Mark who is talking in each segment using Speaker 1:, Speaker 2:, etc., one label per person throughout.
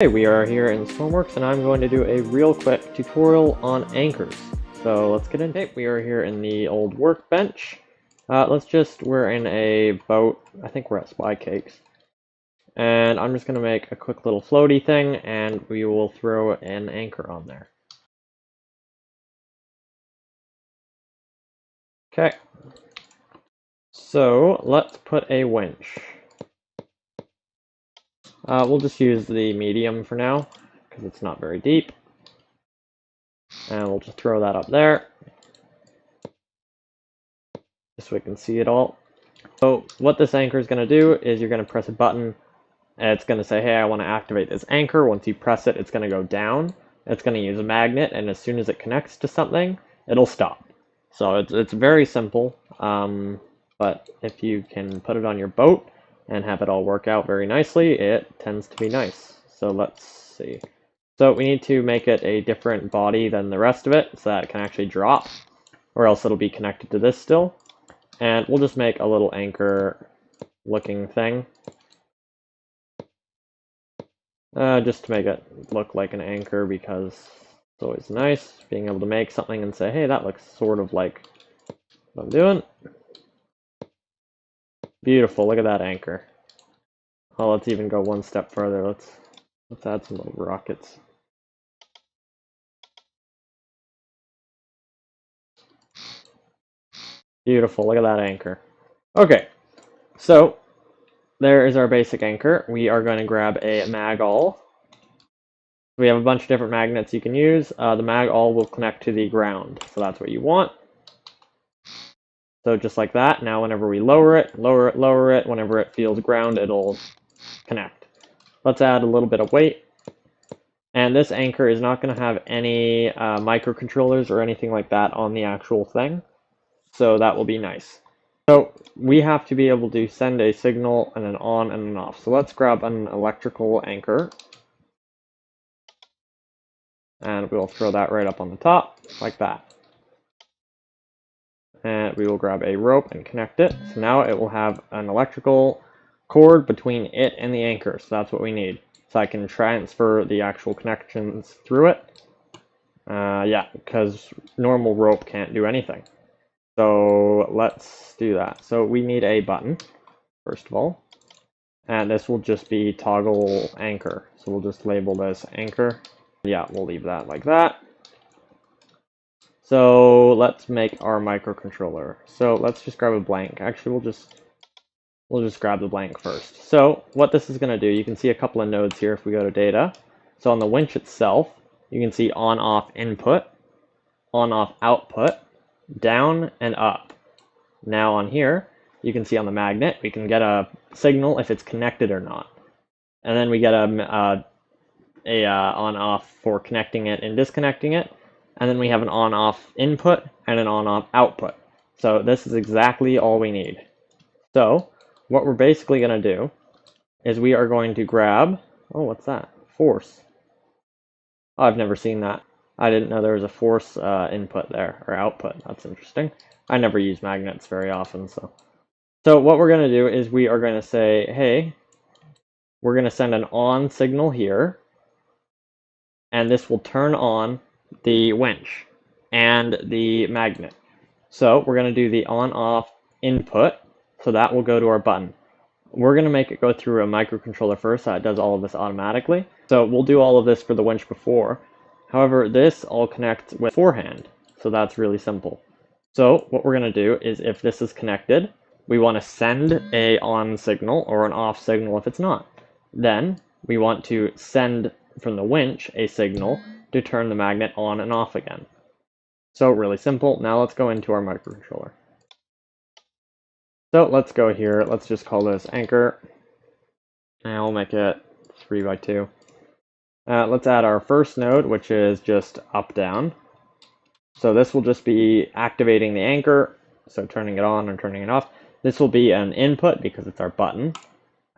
Speaker 1: Hey, we are here in Stormworks, and I'm going to do a real quick tutorial on anchors. So let's get into it. We are here in the old workbench. We're in a boat. I think we're at Spy Cakes. And I'm just going to make a quick little floaty thing, and we will throw an anchor on there. Okay. So let's put a winch. We'll just use the medium for now, because it's not very deep. And we'll just throw that up there, just so we can see it all. So what this anchor is going to do is you're going to press a button, and it's going to say, hey, I want to activate this anchor. Once you press it, it's going to go down. It's going to use a magnet, and as soon as it connects to something, it'll stop. So it's very simple, but if you can put it on your boat and have it all work out very nicely, it tends to be nice. So let's see. So we need to make it a different body than the rest of it so that it can actually drop, or else it'll be connected to this still. And we'll just make a little anchor looking thing, just to make it look like an anchor, because it's always nice being able to make something and say, hey, that looks sort of like what I'm doing. Beautiful, look at that anchor. Oh, let's even go one step further. Let's add some little rockets. Beautiful, look at that anchor. Okay, so there is our basic anchor. We are going to grab a mag-all. We have a bunch of different magnets you can use. The mag-all will connect to the ground, so that's what you want. So just like that, now whenever we lower it, whenever it feels ground, it'll connect. Let's add a little bit of weight. And this anchor is not going to have any microcontrollers or anything like that on the actual thing, so that will be nice. So we have to be able to send a signal and an on and an off. So let's grab an electrical anchor, and we'll throw that right up on the top, like that. And we will grab a rope and connect it. So now it will have an electrical cord between it and the anchor. So that's what we need. So I can transfer the actual connections through it. Yeah, because normal rope can't do anything. So let's do that. So we need a button, first of all. And this will just be toggle anchor. So we'll just label this anchor. Yeah, we'll leave that like that. So let's make our microcontroller. So let's just grab a blank. Actually, we'll just grab the blank first. So what this is going to do, you can see a couple of nodes here if we go to data. So on the winch itself, you can see on-off input, on-off output, down and up. Now on here, you can see on the magnet, we can get a signal if it's connected or not. And then we get a on-off for connecting it and disconnecting it. And then we have an on-off input and an on-off output. So this is exactly all we need. So what we're basically going to do is we are going to grab, oh, what's that? Force. Oh, I've never seen that. I didn't know there was a force input there, or output. That's interesting. I never use magnets very often, so. So what we're going to do is we are going to say, hey, we're going to send an on signal here, and this will turn on the winch and the magnet. So we're going to do the on-off input, so that will go to our button. We're going to make it go through a microcontroller first, so it does all of this automatically. So we'll do all of this for the winch before. However, this all connects with beforehand, so that's really simple. So what we're going to do is if this is connected, we want to send a on signal or an off signal if it's not. Then we want to send from the winch a signal to turn the magnet on and off again. So really simple. Now let's go into our microcontroller. So let's go here. Let's just call this anchor. And we'll make it 3 by 2. Let's add our first node, which is just up down. So this will just be activating the anchor, so turning it on and turning it off. This will be an input because it's our button.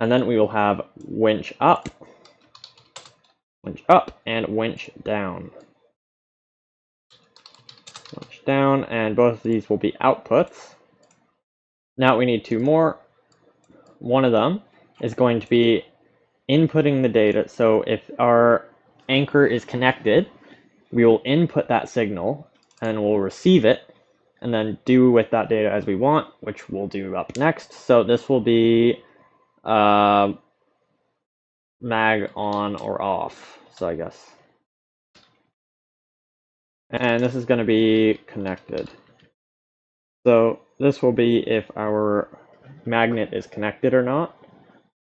Speaker 1: And then we will have winch up, and winch down. Winch down, and both of these will be outputs. Now we need 2 more. One of them is going to be inputting the data. So if our anchor is connected, we will input that signal and we'll receive it and then do with that data as we want, which we'll do up next. So this will be mag on or off. So I guess. And this is going to be connected. So this will be if our magnet is connected or not.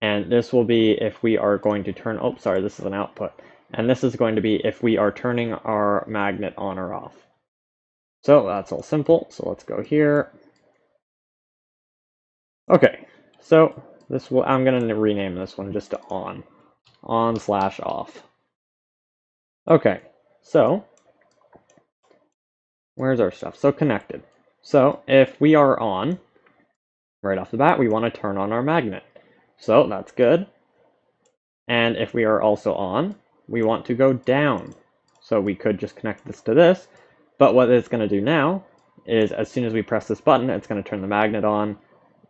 Speaker 1: And this will be if we are going to turn, oh, sorry, this is an output. And this is going to be if we are turning our magnet on or off. So that's all simple. So let's go here. Okay, so this will, I'm going to rename this one just to on/off. Okay, so where's our stuff? So connected. So if we are on, right off the bat, we want to turn on our magnet. So that's good. And if we are also on, we want to go down. So we could just connect this to this. But what it's going to do now is as soon as we press this button, it's going to turn the magnet on.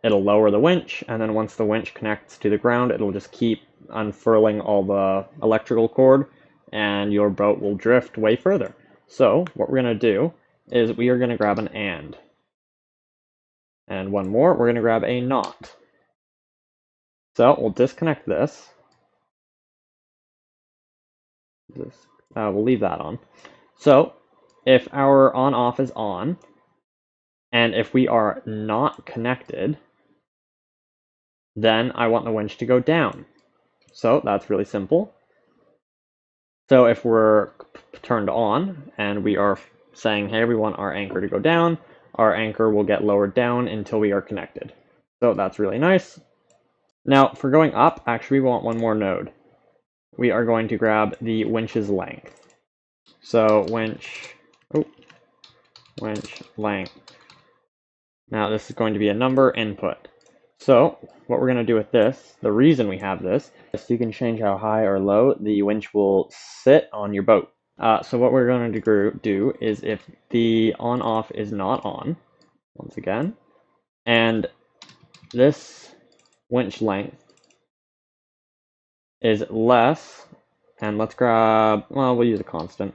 Speaker 1: It'll lower the winch. And then once the winch connects to the ground, it'll just keep unfurling all the electrical cord. And your boat will drift way further. So what we're going to do is we are going to grab an and. And one more, we're going to grab a not. So we'll disconnect this. We'll leave that on. So if our on-off is on, and if we are not connected, then I want the winch to go down. So that's really simple. So if we're turned on, and we are saying, hey, we want our anchor to go down, our anchor will get lowered down until we are connected. So that's really nice. Now, for going up, actually we want one more node. We are going to grab the winch's length. So winch length. Now this is going to be a number input. So what we're going to do with this, the reason we have this, is you can change how high or low the winch will sit on your boat. So what we're going to do is if the on-off is not on, once again, and this winch length is less, and let's grab, well, we'll use a constant.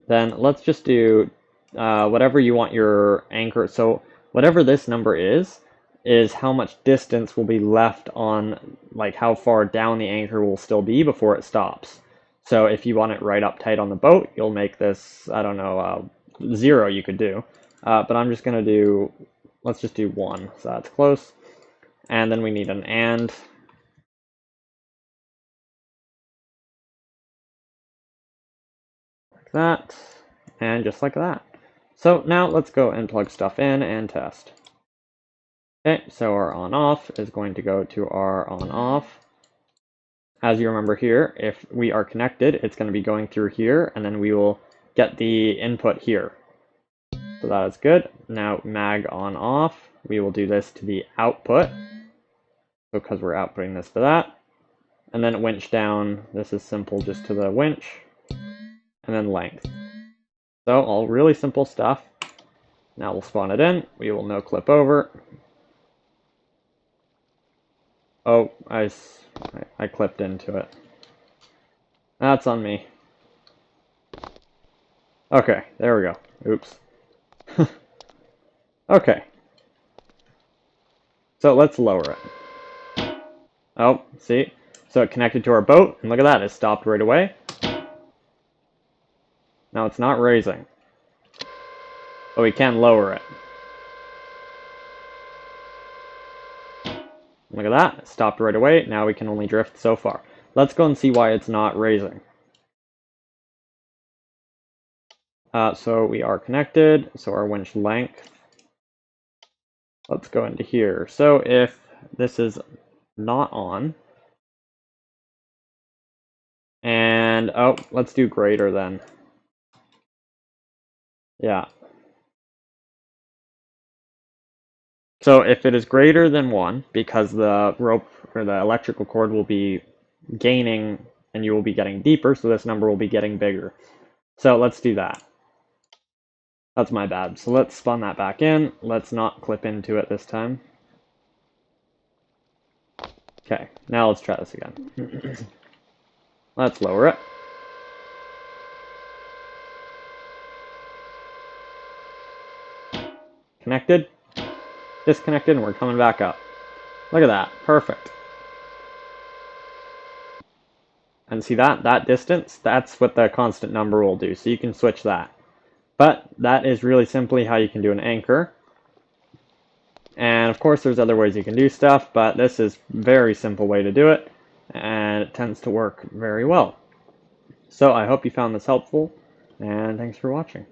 Speaker 1: Then let's just do whatever you want your anchor. So whatever this number is how much distance will be left on, like how far down the anchor will still be before it stops. So if you want it right up tight on the boat, you'll make this, I don't know, 0 you could do. But I'm just going to do, let's just do 1, so that's close. And then we need an and. Like that, and just like that. So now let's go and plug stuff in and test. Okay, so our on-off is going to go to our on-off. As you remember here, if we are connected, it's going to be going through here, and then we will get the input here. So that is good. Now mag on-off, we will do this to the output, because we're outputting this to that. And then winch down, this is simple just to the winch, and then length. So all really simple stuff. Now we'll spawn it in, we will no clip over. Oh, I clipped into it. That's on me. Okay, there we go. Oops. Okay. So let's lower it. Oh, see? So it connected to our boat, and look at that, it stopped right away. Now it's not raising. But we can lower it. Look at that, it stopped right away. Now we can only drift so far. Let's go and see why it's not raising. So we are connected, so our winch length. Let's go into here. So if this is not on, and oh, let's do greater then. Yeah. So if it is greater than 1, because the rope or the electrical cord will be gaining and you will be getting deeper, so this number will be getting bigger. So let's do that. That's my bad. So let's spawn that back in. Let's not clip into it this time. Okay, now let's try this again. Let's lower it. Connected, disconnected, and we're coming back up. Look at that, perfect. And see that distance, that's what the constant number will do, so you can switch that. But that is really simply how you can do an anchor. And of course there's other ways you can do stuff, but this is a very simple way to do it, and it tends to work very well. So I hope you found this helpful, and thanks for watching.